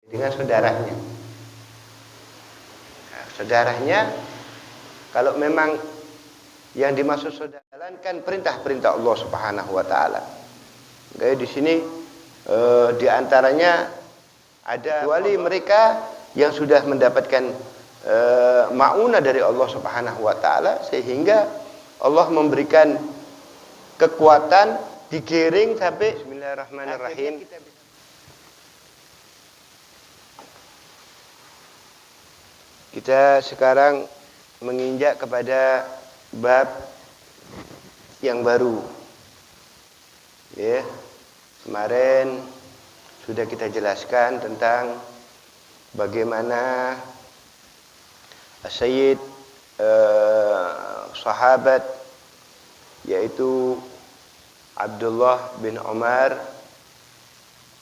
dengan saudaranya. Nah, saudaranya kalau memang yang dimaksud saudara jalankan perintah-perintah Allah Subhanahu wa taala. Kayak di sini di antaranya ada wali mereka yang sudah mendapatkan maunah dari Allah Subhanahu wa taala sehingga Allah memberikan kekuatan digiring sampai bismillahirrahmanirrahim. Kita sekarang menginjak kepada bab yang baru. Ya. Kemarin sudah kita jelaskan tentang bagaimana Sayyid sahabat yaitu Abdullah bin Umar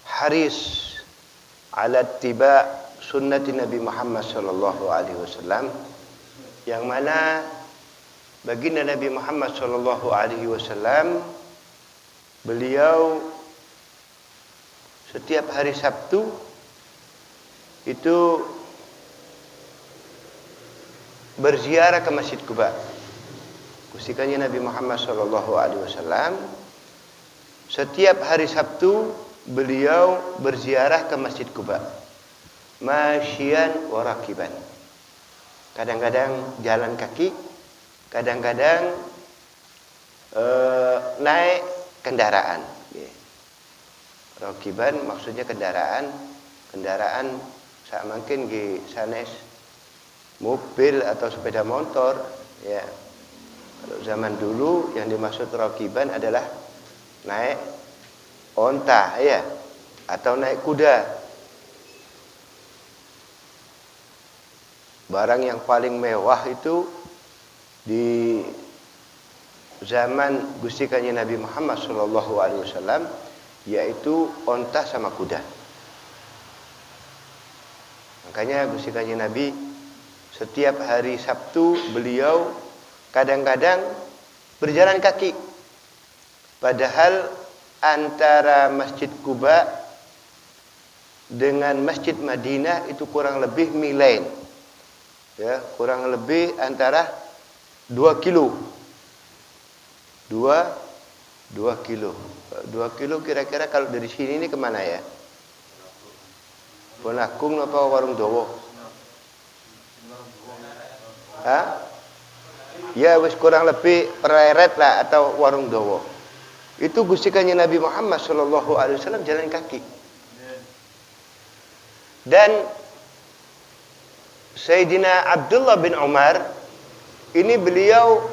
haris ala ittiba sunnati Nabi Muhammad sallallahu alaihi wasallam, yang mana baginda Nabi Muhammad sallallahu alaihi wasallam beliau setiap hari Sabtu itu berziarah ke Masjid Quba. Kusikannya Nabi Muhammad sallallahu alaihi wasallam setiap hari Sabtu beliau berziarah ke Masjid Quba. Masyian wa rakiban. Kadang-kadang jalan kaki, kadang-kadang naik kendaraan. Rakiban maksudnya kendaraan sak mungkin di sanes mobil atau sepeda motor, ya. Kalau zaman dulu yang dimaksud rakiban adalah naik onta, ya, atau naik kuda. Barang yang paling mewah itu di zaman Gusti Kanjeng Nabi Muhammad sallallahu alaihi wasallam yaitu onta sama kuda. Makanya Gusti Kanjeng Nabi setiap hari Sabtu beliau kadang-kadang berjalan kaki. Padahal antara Masjid Quba dengan Masjid Madinah itu kurang lebih milain. Ya, kurang lebih antara 2 kilo. 2 kilo. 2 kilo kira-kira kalau dari sini ini kemana ya? Bonakung apa Warung Dowo? Hah? Ya wis kurang lebih Pereret lah atau Warung Dowo. Itu Gusti Kanjeng Nabi Muhammad sallallahu alaihi wasallam jalan kaki. Dan Sayyidina Abdullah bin Umar ini beliau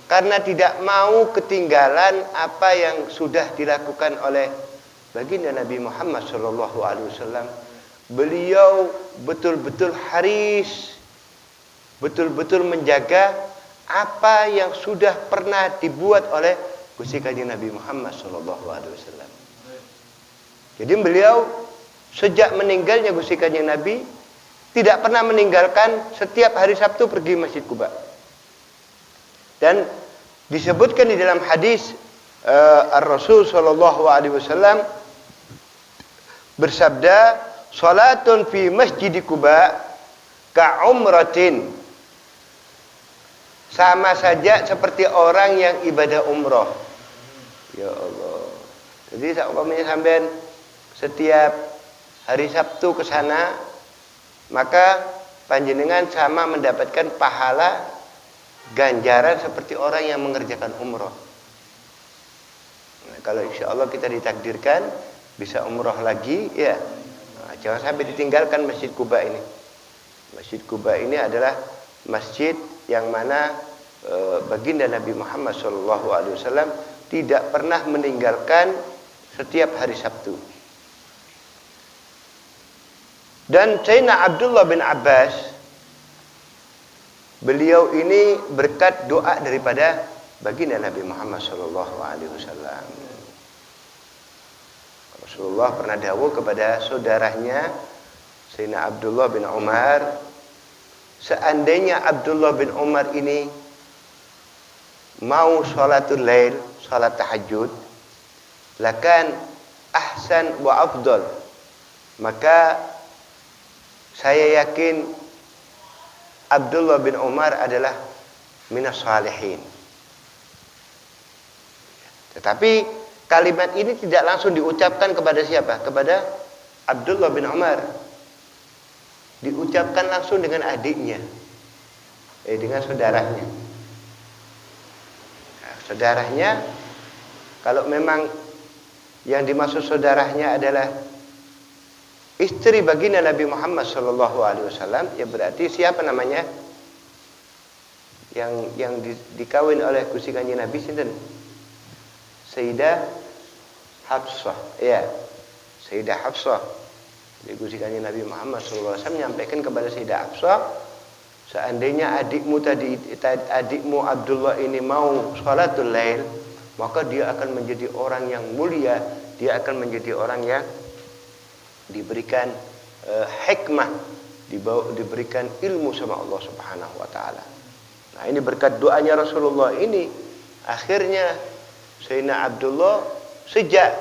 karena tidak mau ketinggalan apa yang sudah dilakukan oleh baginda Nabi Muhammad sallallahu alaihi wasallam, beliau betul-betul haris, betul-betul menjaga apa yang sudah pernah dibuat oleh Gusti Kanjeng Nabi Muhammad sallallahu alaihi wasallam. Jadi beliau sejak meninggalnya Gusti Kanjeng Nabi tidak pernah meninggalkan setiap hari Sabtu pergi Masjid Quba. Dan disebutkan di dalam hadis Ar-Rasul sallallahu alaihi wasallam bersabda, "Salatun fi Masjid Quba ka umratin." Sama saja seperti orang yang ibadah umroh. Ya Allah. Jadi umpamanya sampean setiap hari Sabtu ke sana, maka panjenengan sama mendapatkan pahala ganjaran seperti orang yang mengerjakan umroh. Nah, kalau insya Allah kita ditakdirkan bisa umroh lagi, ya, nah, jangan sampai ditinggalkan Masjid Quba ini. Masjid Quba ini adalah masjid yang mana baginda Nabi Muhammad SAW tidak pernah meninggalkan setiap hari Sabtu. Dan Sayyidina Abdullah bin Abbas, beliau ini berkat doa daripada baginda Nabi Muhammad SAW. Rasulullah pernah dawuh kepada saudaranya Sayyidina Abdullah bin Umar, seandainya Abdullah bin Umar ini mau sholatul lail, sholat tahajud, lakan ahsan wa afdal, maka saya yakin Abdullah bin Umar adalah minas salihin. Tetapi kalimat ini tidak langsung diucapkan kepada siapa? Kepada Abdullah bin Umar. Diucapkan langsung dengan adiknya, dengan saudaranya. Nah, saudaranya, kalau memang yang dimaksud saudaranya adalah istri baginda Nabi Muhammad SAW, ya berarti siapa namanya? Yang dikawin oleh Gusti Kanjeng Nabi sinten? Sayyidah Hafsah. Ya, Sayyidah Hafsah. Jadi Gusti Kanjeng Nabi Muhammad SAW menyampaikan kepada Sayyidah Hafsah, seandainya adikmu Abdullah ini mau sholatul lail, maka dia akan menjadi orang yang mulia, dia akan menjadi orang yang diberikan hikmah, diberikan ilmu sama Allah Subhanahu wa taala. Nah, ini berkat doanya Rasulullah ini, akhirnya Sayyidina Abdullah sejak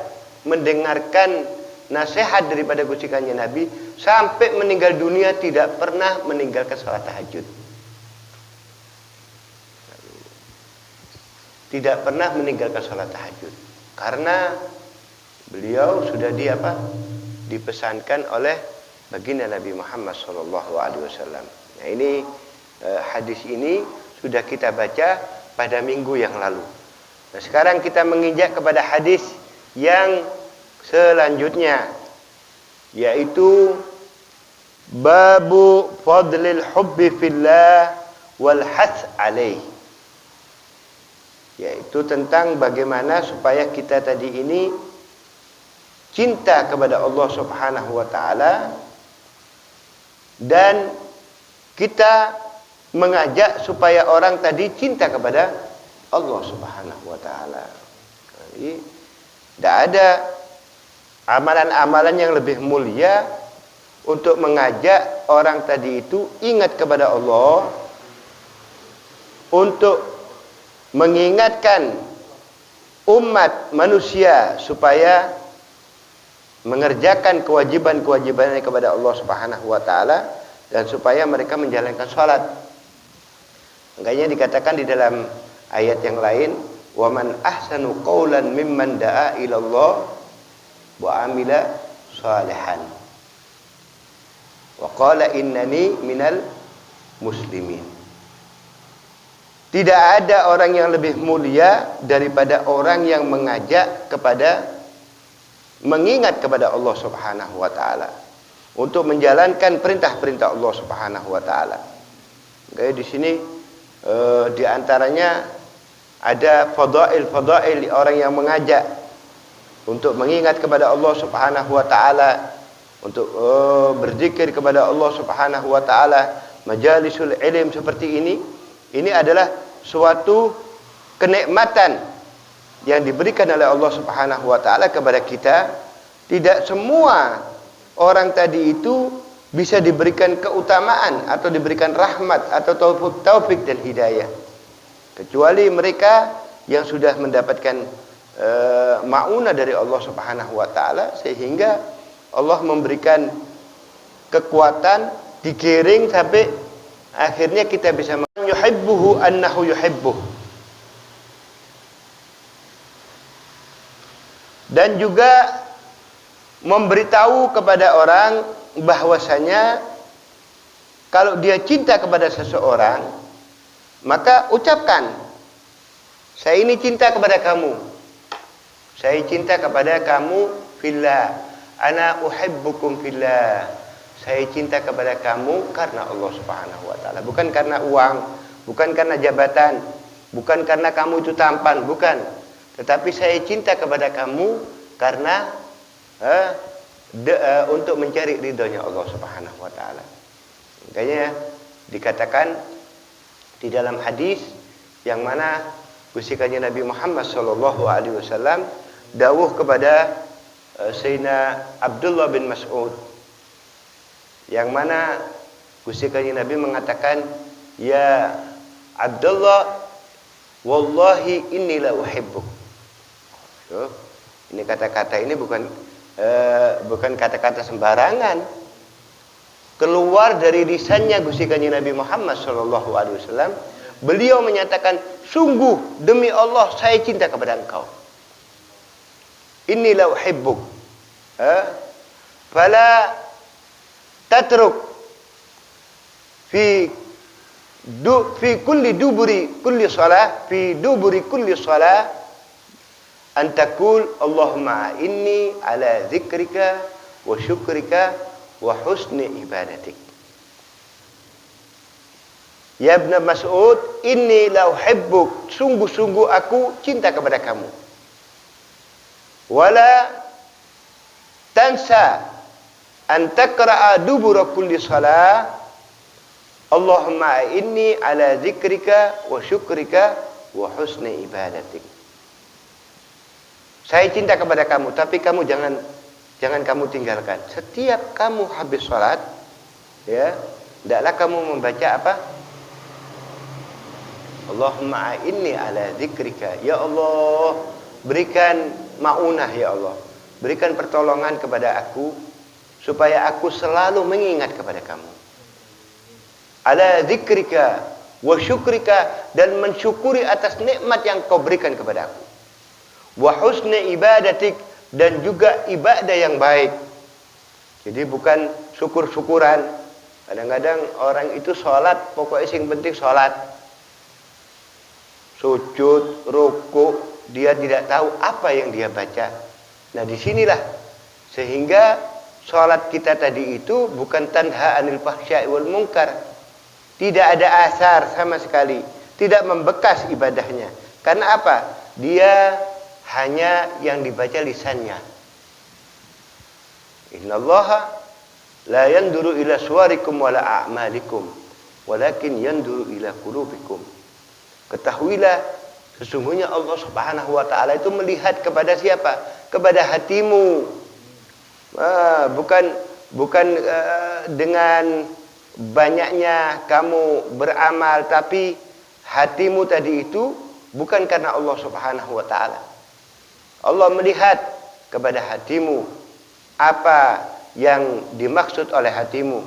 mendengarkan nasihat daripada Gusti Kanjeng Nabi sampai meninggal dunia tidak pernah meninggalkan salat tahajud. Tidak pernah meninggalkan salat tahajud karena beliau sudah dipesankan oleh baginda Nabi Muhammad SAW. Nah, ini hadis ini sudah kita baca pada minggu yang lalu. Nah, sekarang kita menginjak kepada hadis yang selanjutnya, yaitu babu fadlil hubbi fillah wal hath alaih, yaitu tentang bagaimana supaya kita tadi ini cinta kepada Allah Subhanahu wa taala dan kita mengajak supaya orang tadi cinta kepada Allah Subhanahu wa taala. Jadi tidak ada amalan-amalan yang lebih mulia untuk mengajak orang tadi itu ingat kepada Allah, untuk mengingatkan umat manusia supaya mengerjakan kewajiban-kewajibannya kepada Allah Subhanahu wa taala dan supaya mereka menjalankan salat. Makanya dikatakan di dalam ayat yang lain, wa man ahsanu qawlan mimman da'a ila Allah wa amila salihan wa qala innani minal muslimin. Tidak ada orang yang lebih mulia daripada orang yang mengajak kepada mengingat kepada Allah Subhanahu wa taala untuk menjalankan perintah-perintah Allah Subhanahu wa taala. Kayak di sini di antaranya ada fadail orang yang mengajak untuk mengingat kepada Allah Subhanahu wa taala, untuk berzikir kepada Allah Subhanahu wa taala, majalisul ilm seperti ini. Ini adalah suatu kenikmatan yang diberikan oleh Allah Subhanahu wa taala kepada kita. Tidak semua orang tadi itu bisa diberikan keutamaan atau diberikan rahmat atau taufik dan hidayah, kecuali mereka yang sudah mendapatkan ma'unah dari Allah Subhanahu wa taala, sehingga Allah memberikan kekuatan, digiring sampai akhirnya kita bisa yuhibbuhu annahu yuhibbuh. Dan juga memberitahu kepada orang bahwasanya kalau dia cinta kepada seseorang, maka ucapkan, saya ini cinta kepada kamu, saya cinta kepada kamu fillah, ana uhibbukum fillah, saya cinta kepada kamu karena Allah Subhanahu wa taala, bukan karena uang, bukan karena jabatan, bukan karena kamu itu tampan, bukan, tetapi saya cinta kepada kamu karena untuk mencari ridhonya Allah Subhanahu wa taala. Makanya dikatakan di dalam hadis yang mana Gusti Kanjeng Nabi Muhammad sallallahu alaihi wasallam dawuh kepada Sayyidina Abdullah bin Mas'ud, yang mana Gusti Kanjeng Nabi mengatakan, ya Abdullah, wallahi inni la uhibbuk. Ini kata-kata ini bukan kata-kata sembarangan. keluar dari lisannya Gusti Kanjeng Nabi Muhammad sallallahu alaihi wasallam, beliau menyatakan, sungguh demi Allah saya cinta kepada engkau. Inni la uhibbuk. Fala tatruk fi duburi kulli salah an taqul Allahumma inni ala dzikrika wa syukrika wa husni ibadatik. Ya Ibn Mas'ud, inni la uhibbuk, sungguh-sungguh aku cinta kepada kamu. Wala tansa an taqra'a dubura kulli salah Allahumma inni ala dzikrika wa syukrika wa husni ibadatik. Saya cinta kepada kamu, tapi kamu jangan kamu tinggalkan. Setiap kamu habis salat, ya, hendaklah kamu membaca apa? Allahumma inni ala dzikrika. Ya Allah, berikan maunah ya Allah. Berikan pertolongan kepada aku supaya aku selalu mengingat kepada kamu. Ala dzikrika wa syukrika, dan mensyukuri atas nikmat yang kau berikan kepada aku. Wa husni ibadatik, dan juga ibadah yang baik. Jadi bukan syukur-syukuran. Kadang-kadang orang itu sholat, pokoknya yang penting sholat. Sujud, rukuk, dia tidak tahu apa yang dia baca. Nah disinilah sehingga sholat kita tadi itu bukan tanha anil fahsya'i wal munkar. Tidak ada asar sama sekali, tidak membekas ibadahnya. Karena apa? Dia hanya yang dibaca lisannya. Innallaha la yanduru ila suwarikum wala a'malikum, walakin yanduru ila qulubikum. Ketahuilah, sesungguhnya Allah Subhanahu wa taala itu melihat kepada siapa? Kepada hatimu. Bukan dengan banyaknya kamu beramal, tapi hatimu tadi itu bukan karena Allah Subhanahu wa taala. Allah melihat kepada hatimu, apa yang dimaksud oleh hatimu.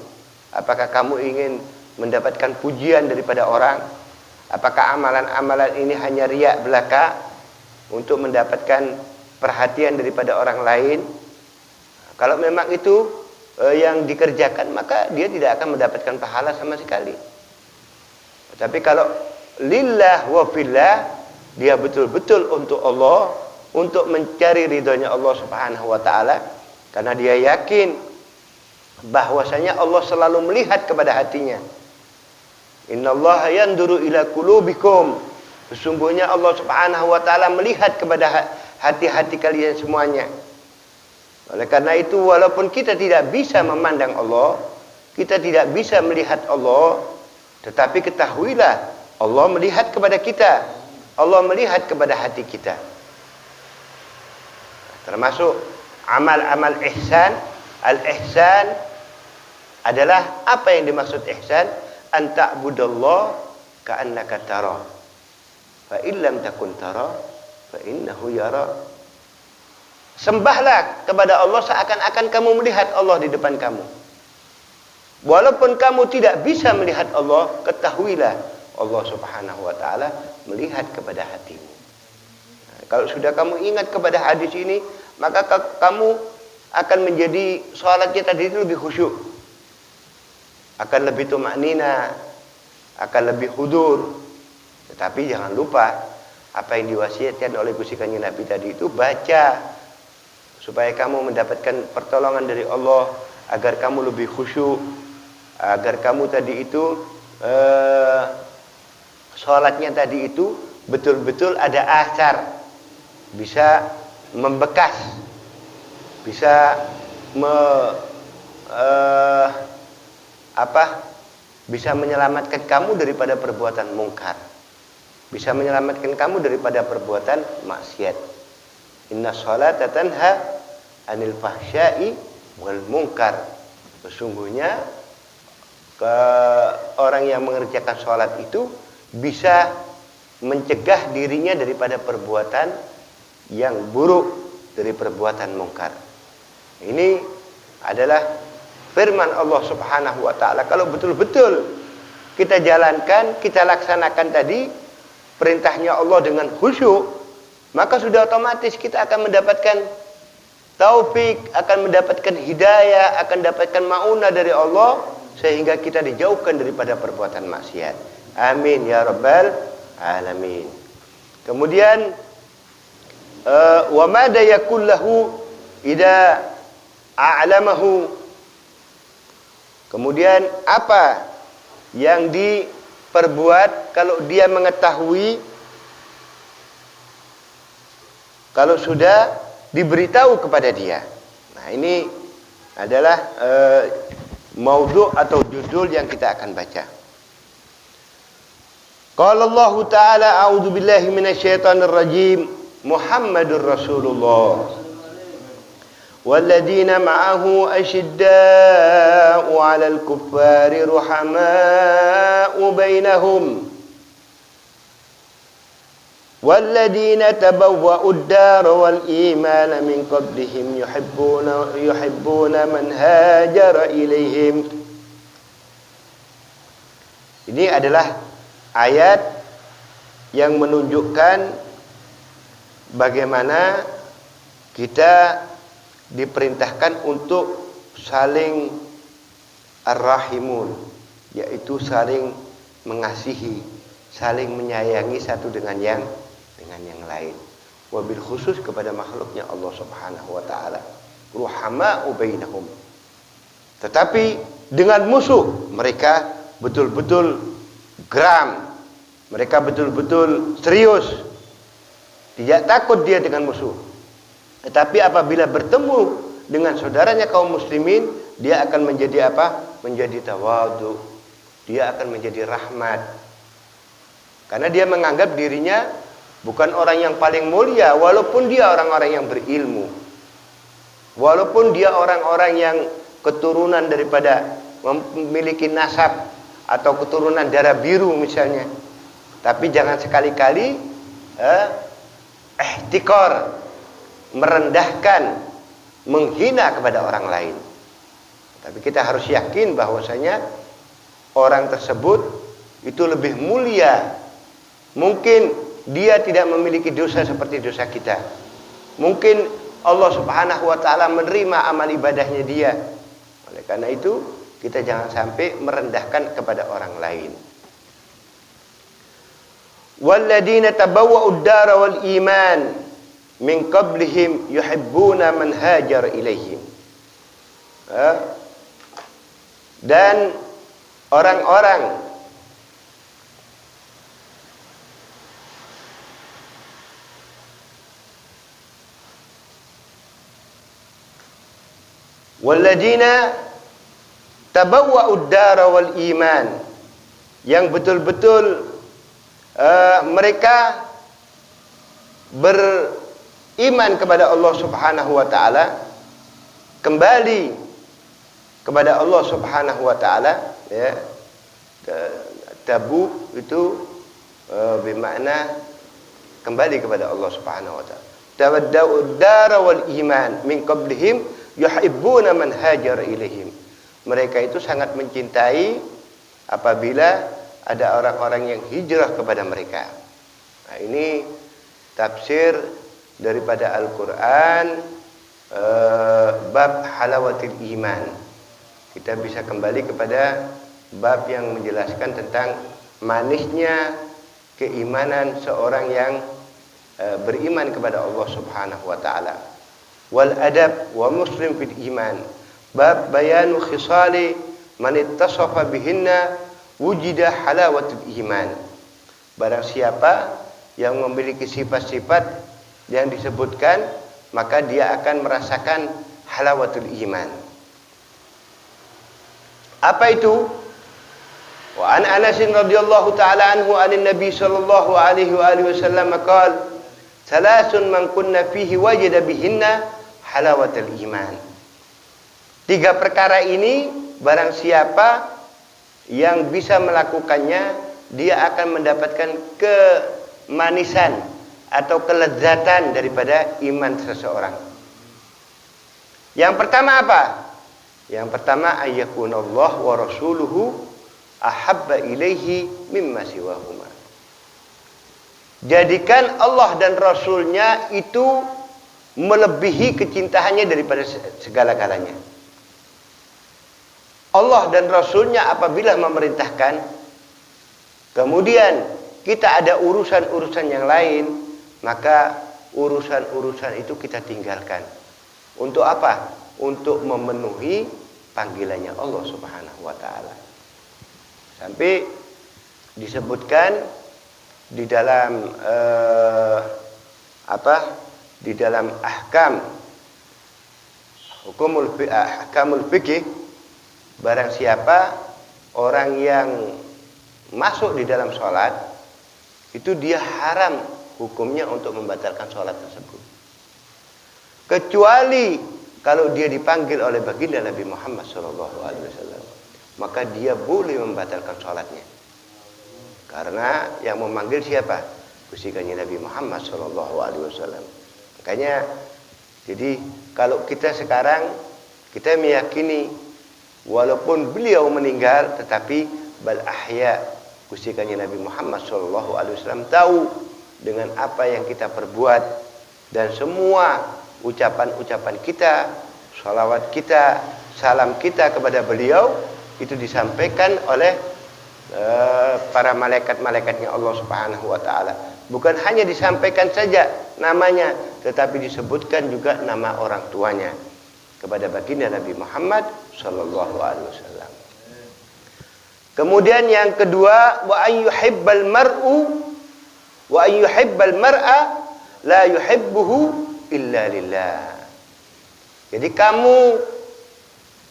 Apakah kamu ingin mendapatkan pujian daripada orang? Apakah amalan-amalan ini hanya riak belaka untuk mendapatkan perhatian daripada orang lain? Kalau memang itu yang dikerjakan, maka dia tidak akan mendapatkan pahala sama sekali. Tapi kalau lillah wa fillah, dia betul-betul untuk Allah, untuk mencari ridhonya Allah Subhanahu wa taala, karena dia yakin bahwasanya Allah selalu melihat kepada hatinya. Innallaha yanduru ila qulubikum. Sesungguhnya Allah Subhanahu wa taala melihat kepada hati-hati kalian semuanya. Oleh karena itu, walaupun kita tidak bisa memandang Allah, kita tidak bisa melihat Allah, tetapi ketahuilah Allah melihat kepada kita. Allah melihat kepada hati kita. Termasuk amal-amal ihsan. Al-ihsan adalah, apa yang dimaksud ihsan? An ta'budallah ka'annaka tara. Fa illam takun tara fa innahu yara. Sembahlah kepada Allah seakan-akan kamu melihat Allah di depan kamu. Walaupun kamu tidak bisa melihat Allah, ketahuilah Allah Subhanahu wa taala melihat kepada hatimu. Nah, kalau sudah kamu ingat kepada hadis ini, maka kamu akan menjadi salatnya tadi itu lebih khusyuk. Akan lebih tumaknina, akan lebih hudur. Tetapi jangan lupa apa yang diwasiatkan oleh Gusti Kanjeng Nabi tadi itu, baca supaya kamu mendapatkan pertolongan dari Allah, agar kamu lebih khusyuk, agar kamu tadi itu sholatnya tadi itu betul-betul ada asar, bisa membekas, bisa bisa menyelamatkan kamu daripada perbuatan mungkar, bisa menyelamatkan kamu daripada perbuatan maksiat. Inna sholata tanha anil fahsya'i wal munkar. Sesungguhnya orang yang mengerjakan sholat itu bisa mencegah dirinya daripada perbuatan yang buruk, dari perbuatan mungkar. Ini adalah firman Allah Subhanahu wa taala. Kalau betul-betul kita jalankan, kita laksanakan tadi perintahnya Allah dengan khusyuk, maka sudah otomatis kita akan mendapatkan taufik, akan mendapatkan hidayah, akan mendapatkan maunah dari Allah, sehingga kita dijauhkan daripada perbuatan maksiat. Amin ya rabbal alamin. Kemudian wa madza yakul lahu idza a'lamahu. Kemudian apa yang diperbuat kalau dia mengetahui, kalau sudah diberitahu kepada dia. Nah, ini adalah maudhu' atau judul yang kita akan baca. Qala Allah Ta'ala, a'udzu billahi minasyaitonir rajim. Muhammadur Rasulullah. والذين معه أشداء على الكفار رحماء بينهم والذين تبوأوا الدار والإيمان من قبلهم يحبون من هاجر إليهم. Ini adalah ayat yang menunjukkan bagaimana kita diperintahkan untuk saling ar-rahimun, yaitu saling mengasihi, saling menyayangi satu dengan yang lain. Wabil khusus kepada makhluknya Allah Subhanahu wa taala. Ruhama'u bainahum. Tetapi dengan musuh mereka betul-betul geram. Mereka betul-betul serius. Tidak takut dia dengan musuh. Tetapi apabila bertemu dengan saudaranya kaum muslimin, dia akan menjadi apa? Menjadi tawadhu. Dia akan menjadi rahmat. Karena dia menganggap dirinya bukan orang yang paling mulia, walaupun dia orang-orang yang berilmu. Walaupun dia orang-orang yang keturunan daripada memiliki nasab atau keturunan darah biru misalnya. Tapi jangan sekali-kali ihtikar, merendahkan, menghina kepada orang lain. Tapi kita harus yakin bahwasanya orang tersebut itu lebih mulia. Mungkin dia tidak memiliki dosa seperti dosa kita. Mungkin Allah Subhanahu wa taala menerima amal ibadahnya dia. Oleh karena itu, kita jangan sampai merendahkan kepada orang lain. Walladzina tabawwa'ud dara wal iman min qablihim yuhibbuna man hajar ilaihim. Dan orang-orang walladzina tabawwa'ud dara wal iman, yang betul-betul mereka beriman kepada Allah Subhanahu wa taala, kembali kepada Allah Subhanahu wa taala, ya. Tabu itu bermakna kembali kepada Allah Subhanahu wa taala. Tawadda'ud dara wal iman min qablihim yuhibbuna man hajar ilaihim. Mereka itu sangat mencintai apabila ada orang-orang yang hijrah kepada mereka. Nah, ini tafsir daripada Al-Quran bab halawatil iman. Kita bisa kembali kepada bab yang menjelaskan tentang manisnya keimanan seorang yang beriman kepada Allah Subhanahu wa taala. Wal adab wa muslim fil iman, bab bayanu khisali man ittasafa bihinna wujida halawatul iman. Barang siapa yang memiliki sifat-sifat yang disebutkan, maka dia akan merasakan halawatul iman. Apa itu? Wa an Anas radhiyallahu taala anhu anin Nabi sallallahu alaihi wa alihi wasallam qala salasun man kunna fihi wajada bihinna halawatul iman. 3 perkara ini barang siapa yang bisa melakukannya, dia akan mendapatkan kemanisan atau kelezatan daripada iman seseorang. Yang pertama apa? Yang pertama, ayyakunallah wa rasuluhu ahabba ilaihi mimma siwahuma. Jadikan Allah dan Rasulnya itu melebihi kecintaannya daripada segala-galanya. Allah dan Rasulnya apabila memerintahkan, kemudian kita ada urusan-urusan yang lain, maka urusan-urusan itu kita tinggalkan. Untuk apa? Untuk memenuhi panggilannya Allah Subhanahu wa taala. Sampai disebutkan di dalam di dalam ahkamul fikih, barang siapa orang yang masuk di dalam sholat, itu dia haram hukumnya untuk membatalkan sholat tersebut, kecuali kalau dia dipanggil oleh baginda Nabi Muhammad SAW, maka dia boleh membatalkan sholatnya. Karena yang memanggil siapa? Gusti Kanjeng Nabi Muhammad SAW. Makanya, jadi kalau kita sekarang, kita meyakini walaupun beliau meninggal, tetapi bal ahya, Gusti Kanjeng Nabi Muhammad SAW tahu dengan apa yang kita perbuat, dan semua ucapan-ucapan kita, salawat kita, salam kita kepada beliau itu disampaikan oleh para malaikat-malaikatnya Allah Subhanahu wa taala. Bukan hanya disampaikan saja namanya, tetapi disebutkan juga nama orang tuanya kepada baginda Nabi Muhammad sallallahu alaihi wasallam. Kemudian yang kedua, wa ayyuhibbal mar'a la yuhibbuhu illa lillah. Jadi kamu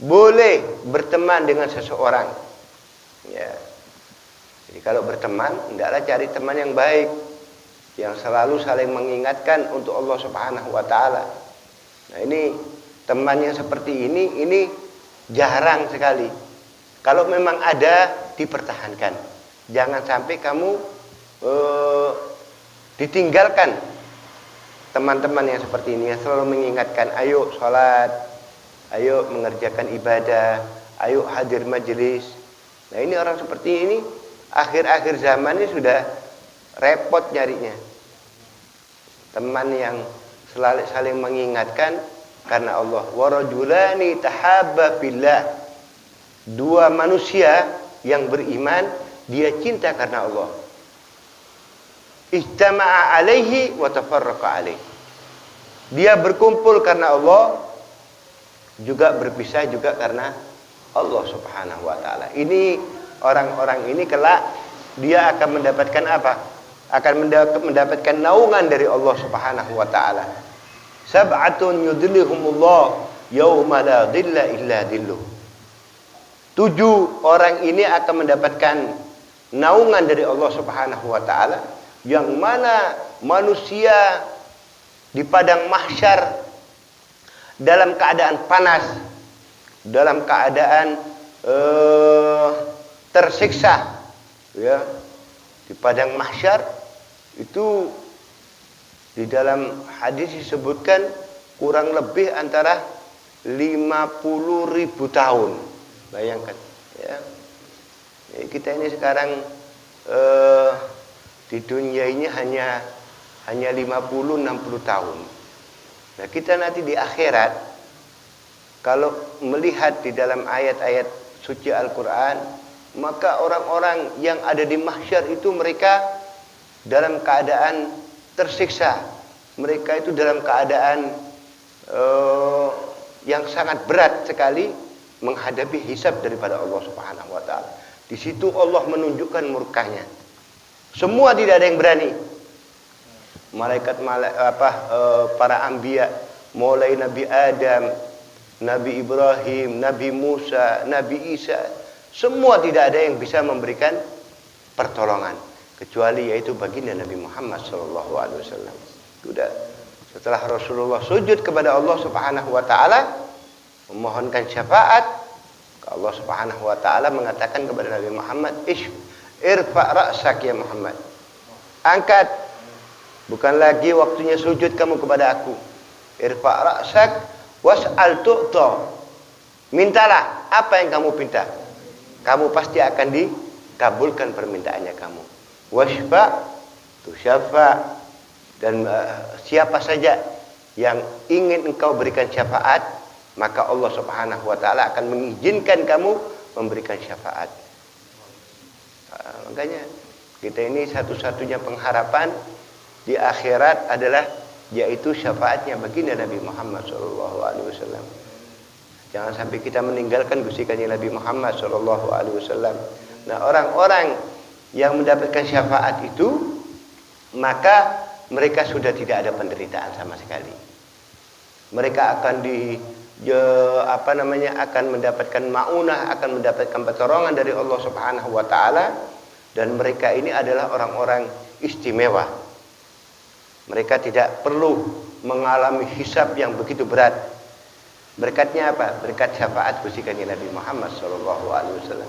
boleh berteman dengan seseorang, ya. Jadi kalau berteman, hendaklah cari teman yang baik, yang selalu saling mengingatkan untuk Allah Subhanahu wa taala. Nah, ini teman yang seperti ini jarang sekali. Kalau memang ada, dipertahankan. Jangan sampai kamu ditinggalkan teman-teman yang seperti ini, yang selalu mengingatkan, ayo sholat, ayo mengerjakan ibadah, ayo hadir majelis. Nah, ini orang seperti ini akhir-akhir zaman ini sudah repot nyarinya. Teman yang selalu saling mengingatkan karena Allah. Wa rajulani tahabba fillah. Dua manusia yang beriman, dia cinta karena Allah. Ijtama'a alaihi wa tafarraqa alaihi. Dia berkumpul karena Allah, juga berpisah juga karena Allah Subhanahu wa taala. Ini orang-orang ini kelak dia akan mendapatkan apa? Akan mendapatkan naungan dari Allah Subhanahu wa taala. Sab'atun yudhilluhumullah yauma la dhilla illa dhilluh. 7 orang ini akan mendapatkan naungan dari Allah Subhanahu wa taala, yang mana manusia di padang mahsyar dalam keadaan panas, dalam keadaan tersiksa, ya. Di padang mahsyar itu di dalam hadis disebutkan kurang lebih antara 50.000 tahun. Bayangkan, ya. Kita ini sekarang di dunia ini hanya 50-60 tahun. Nah, kita nanti di akhirat, kalau melihat di dalam ayat-ayat suci Al-Quran, maka orang-orang yang ada di mahsyar itu mereka dalam keadaan tersiksa. Mereka itu dalam keadaan yang sangat berat sekali menghadapi hisab daripada Allah Subhanahu wa taala. Di situ Allah menunjukkan murkanya. Semua tidak ada yang berani. Para anbiya, mulai Nabi Adam, Nabi Ibrahim, Nabi Musa, Nabi Isa, semua tidak ada yang bisa memberikan pertolongan kecuali yaitu baginda Nabi Muhammad SAW. Sudah setelah Rasulullah sujud kepada Allah Subhanahu wa taala memohonkan syafaat, Allah Subhanahu wa taala mengatakan kepada Nabi Muhammad, irfa ra'sak ya Muhammad. Angkat, bukan lagi waktunya sujud kamu kepada aku. Irfa ra'sak was'al tu'ta. Mintalah apa yang kamu minta. Kamu pasti akan dikabulkan permintaannya kamu. Washfa tusyafa. Dan siapa saja yang ingin engkau berikan syafaat, maka Allah Subhanahu wa taala akan mengizinkan kamu memberikan syafaat. Makanya kita ini satu-satunya pengharapan di akhirat adalah yaitu syafaatnya baginda Nabi Muhammad SAW. Jangan sampai kita meninggalkan Gusti Kanjeng Nabi Muhammad SAW. Nah, orang-orang yang mendapatkan syafaat itu, maka mereka sudah tidak ada penderitaan sama sekali. Mereka akan akan mendapatkan maunah, akan mendapatkan pertolongan dari Allah Subhanahu wa taala, dan mereka ini adalah orang-orang istimewa. Mereka tidak perlu mengalami hisab yang begitu berat. Berkatnya apa? Berkat syafaat Gusti Kanjeng Nabi Muhammad SAW.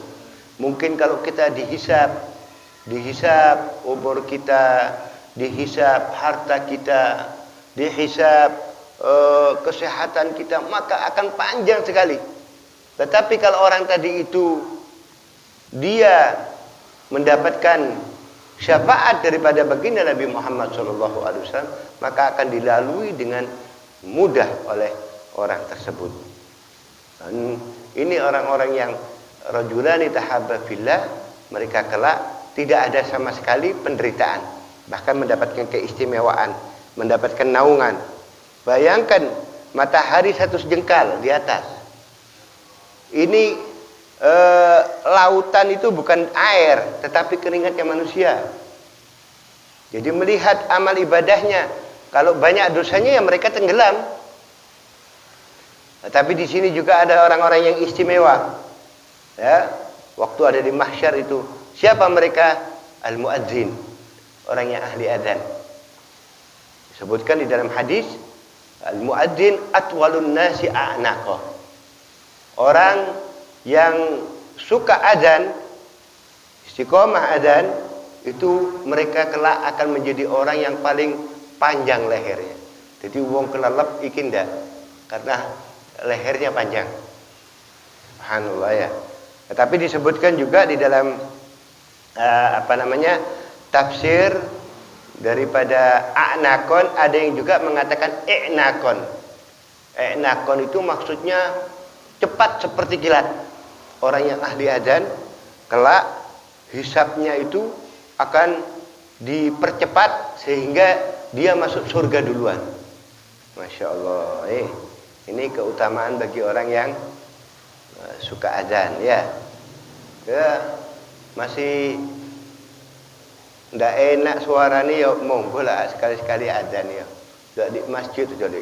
Mungkin kalau kita dihisab umur kita, dihisab harta kita, dihisab kesehatan kita, maka akan panjang sekali. Tetapi kalau orang tadi itu dia mendapatkan syafaat daripada baginda Nabi Muhammad SAW, maka akan dilalui dengan mudah oleh orang tersebut. Dan ini orang-orang yang rajulani tahabba fillah, mereka kelak tidak ada sama sekali penderitaan, bahkan mendapatkan keistimewaan, mendapatkan naungan. Bayangkan matahari satu sejengkal di atas. Ini lautan itu bukan air, tetapi keringatnya manusia. Jadi melihat amal ibadahnya, kalau banyak dosanya ya mereka tenggelam. Tapi di sini juga ada orang-orang yang istimewa. Ya, waktu ada di mahsyar itu, siapa mereka? Al-muadzin, orang yang ahli adzan. Disebutkan di dalam hadis, al-muadzin atwalun nasi a'naqa. Orang yang suka adzan, istiqomah adzan, itu mereka kelak akan menjadi orang yang paling panjang lehernya. Jadi wong kelelep iki ndak, karena lehernya panjang. Subhanallah ya. Tetapi disebutkan juga di dalam tafsir daripada a'nakon, ada yang juga mengatakan i'nakon. I'nakon itu maksudnya cepat seperti kilat. Orang yang ahli adzan kelak hisabnya itu akan dipercepat sehingga dia masuk surga duluan. Masya Allah. Ini keutamaan bagi orang yang suka adzan ya. Masih ndak enak suaranya ya, monggo lah sekali-sekali adzan ya. Di masjid jadi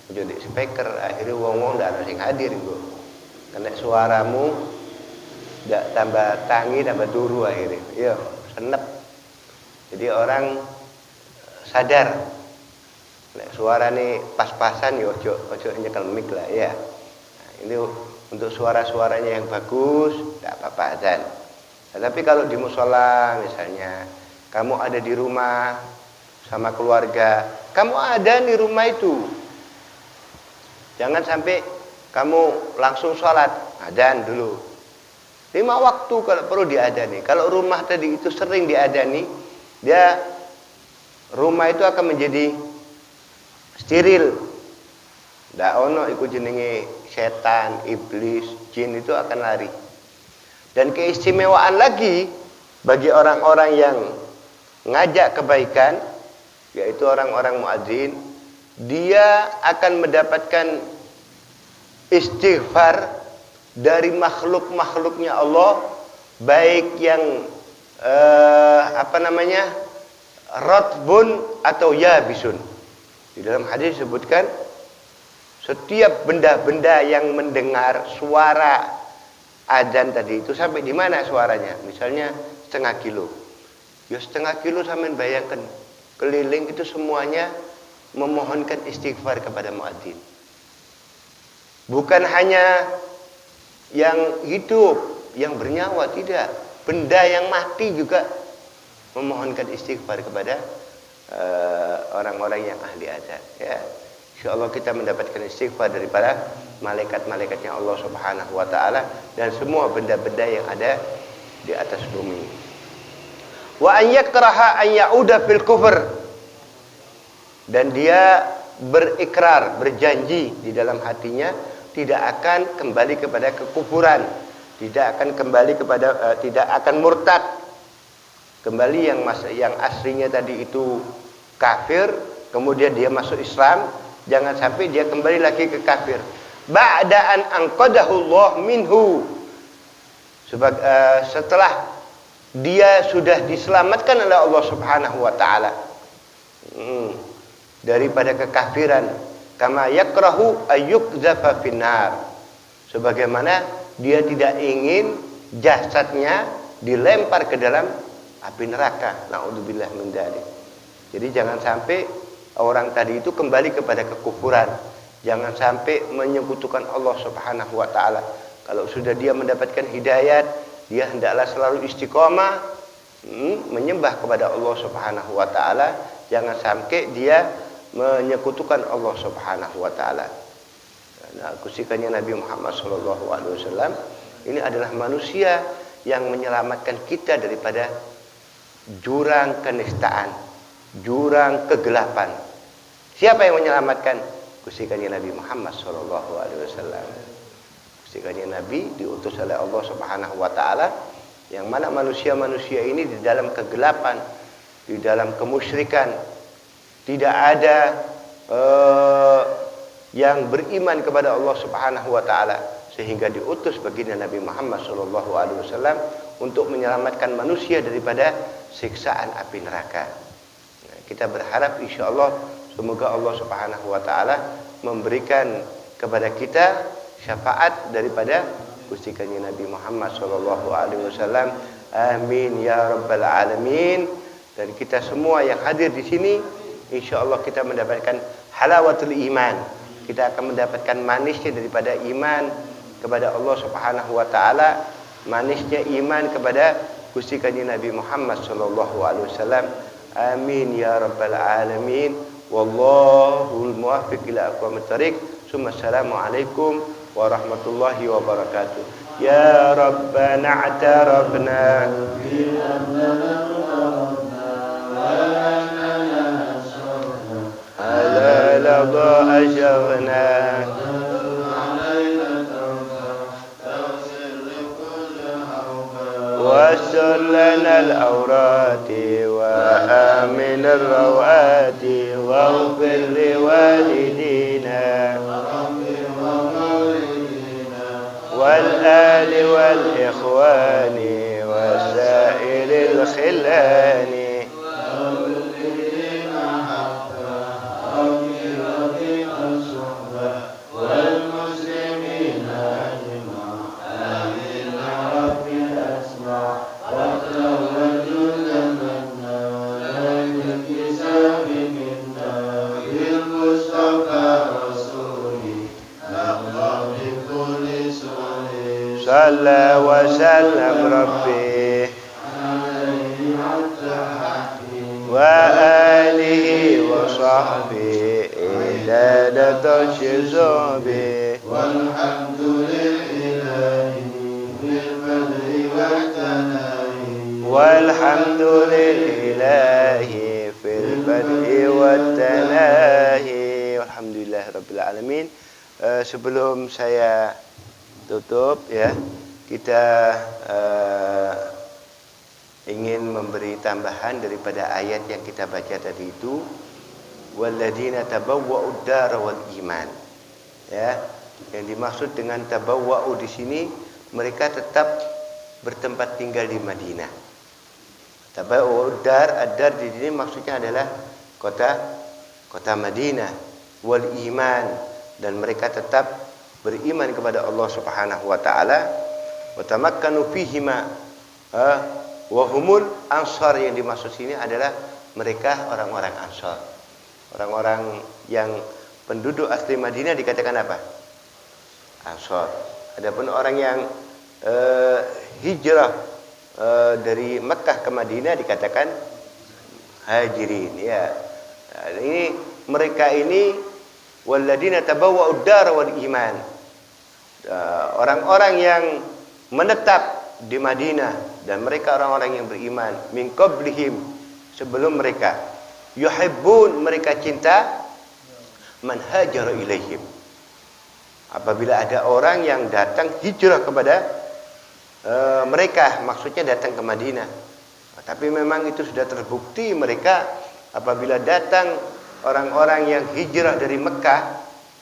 jadi speaker, akhirnya wong-wong ndak ada sing hadir nggo. Karena suaramu ndak tambah tangi, tambah turu akhirnya. Ya, senep. Jadi orang sadar nek suarane pas-pasan ya ojo nyekel mic lah ya. Nah, ini untuk suara-suaranya yang bagus, tidak apa-apa adzan. Nah, tapi kalau di musola misalnya, kamu ada di rumah sama keluarga, kamu ada di rumah itu, jangan sampai kamu langsung sholat, adzan dulu. 5 waktu kalau perlu diadzani. Kalau rumah tadi itu sering diadzani, dia rumah itu akan menjadi steril. Ndak ono iku jenenge setan, iblis, jin itu akan lari. Dan keistimewaan lagi bagi orang-orang yang ngajak kebaikan, yaitu orang-orang muadzin, dia akan mendapatkan istighfar dari makhluk-makhluknya Allah, baik yang ratbun atau yabisun. Di dalam hadis disebutkan setiap benda-benda yang mendengar suara adzan tadi itu, sampai di mana suaranya? Misalnya setengah kilo. Ya setengah kilo sampean bayangkan, keliling itu semuanya memohonkan istighfar kepada muadzin. Bukan hanya yang hidup, yang bernyawa, tidak. Benda yang mati juga memohonkan istighfar kepada orang-orang yang ahli adzan ya. insyaallah kita mendapatkan istighfar daripada malaikat-malaikatnya Allah Subhanahu wa taala dan semua benda-benda yang ada di atas bumi. Wa an yakraha an ya'uda fil kufr, dan dia berikrar, berjanji di dalam hatinya tidak akan kembali kepada kekufuran, tidak akan kembali kepada tidak akan murtad. Kembali yang aslinya tadi itu kafir, kemudian dia masuk Islam, jangan sampai dia kembali lagi ke kafir. Ba'da an anqadahu Allah minhu, setelah dia sudah diselamatkan oleh Allah Subhanahu wa taala daripada kekafiran, kama yakrahu ayyukzafa finnar, sebagaimana dia tidak ingin jasadnya dilempar ke dalam api neraka. Naudzubillah min dzalik. Jadi jangan sampai orang tadi itu kembali kepada kekufuran, jangan sampai menyekutukan Allah Subhanahu wa taala. Kalau sudah dia mendapatkan hidayat, dia hendaklah selalu istiqomah menyembah kepada Allah Subhanahu wa taala, jangan sampai dia menyekutukan Allah Subhanahu wa taala. Nah, kusikannya Nabi Muhammad sallallahu alaihi wasallam ini adalah manusia yang menyelamatkan kita daripada jurang kenistaan, jurang kegelapan. Siapa yang menyelamatkan? Kusikannya Nabi Muhammad sallallahu alaihi wasallam. Kusikannya Nabi diutus oleh Allah Subhanahu wa taala, yang mana manusia-manusia ini di dalam kegelapan, di dalam kemusyrikan, tidak ada yang beriman kepada Allah Subhanahu wa taala, sehingga diutus baginda Nabi Muhammad sallallahu alaihi wasallam untuk menyelamatkan manusia daripada siksaan api neraka. Nah, kita berharap insyaallah semoga Allah Subhanahu wa taala memberikan kepada kita syafaat daripada Gusti Kanjeng Nabi Muhammad sallallahu alaihi wasallam. Amin ya rabbal alamin. Dan kita semua yang hadir di sini insyaallah kita mendapatkan halawatul iman. Kita akan mendapatkan manisnya daripada iman kepada Allah Subhanahu wa taala, manisnya iman kepada Gusti Kanjeng Nabi Muhammad sallallahu alaihi wasallam. Amin ya rabbal alamin. Wallahul muwaffiq ila aqwamit thariq. Assalamualaikum warahmatullahi wabarakatuh. Ya Rabbana a'tarabna ala lada asyarna wasur lana al-awrati wa amin al-rawati waghfir li walidina والآل والإخوان وسائر الخلان والمسلمين أجمعين آمين رب الأسماء وتوجد منا للكتاب منا بالمصطفى رسولي الله بكل صلى وسلم ربي وآله وصحبه إدادة الشزوبي والحمد لله بالبدر والتناهي والحمد لله في البدء والتناهي والحمد لله رب العالمين. Sebelum saya tutup ya, kita ingin memberi tambahan daripada ayat yang kita baca tadi itu, walladzina tabawwa'ud dar wal iman. Ya, yang dimaksud dengan tabawwa'u di sini mereka tetap bertempat tinggal di Madinah. Tabawwa'ud dar, ad-dar di sini maksudnya adalah kota Madinah, wal iman, dan mereka tetap beriman kepada Allah Subhanahu wa taala, wa tamakkanu fihima wa humul ansar. Yang dimaksud sini adalah mereka orang-orang Ansar. Orang-orang yang penduduk asli Madinah dikatakan apa? Ansar. Adapun orang yang hijrah dari Mekah ke Madinah dikatakan hajirin ya. Nah, ini mereka ini walladzina tabawwa'ud dar wal iman. Orang-orang yang menetap di Madinah dan mereka orang-orang yang beriman, min qablihim, sebelum mereka, yuhibbun, mereka cinta, man hajara ilaihim, apabila ada orang yang datang hijrah kepada mereka, maksudnya datang ke Madinah. Tapi memang itu sudah terbukti mereka apabila datang orang-orang yang hijrah dari Mekah,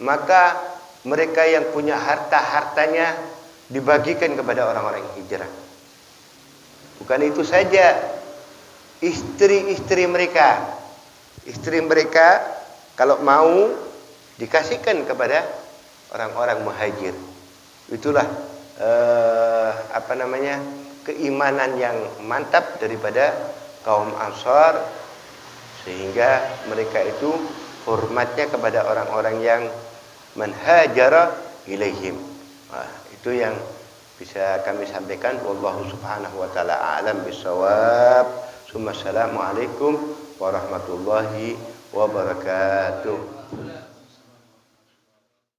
maka mereka yang punya harta-hartanya dibagikan kepada orang-orang yang hijrah. Bukan itu saja, istri-istri mereka kalau mau dikasihkan kepada orang-orang muhajir. Itulah keimanan yang mantap daripada kaum Ansar, sehingga mereka itu hormatnya kepada orang-orang yang manhajara ilaihim. Itu yang bisa kami sampaikan. Wallahu subhanahu wa ta'ala a'lam bissawab. Assalamualaikum warahmatullahi wabarakatuh.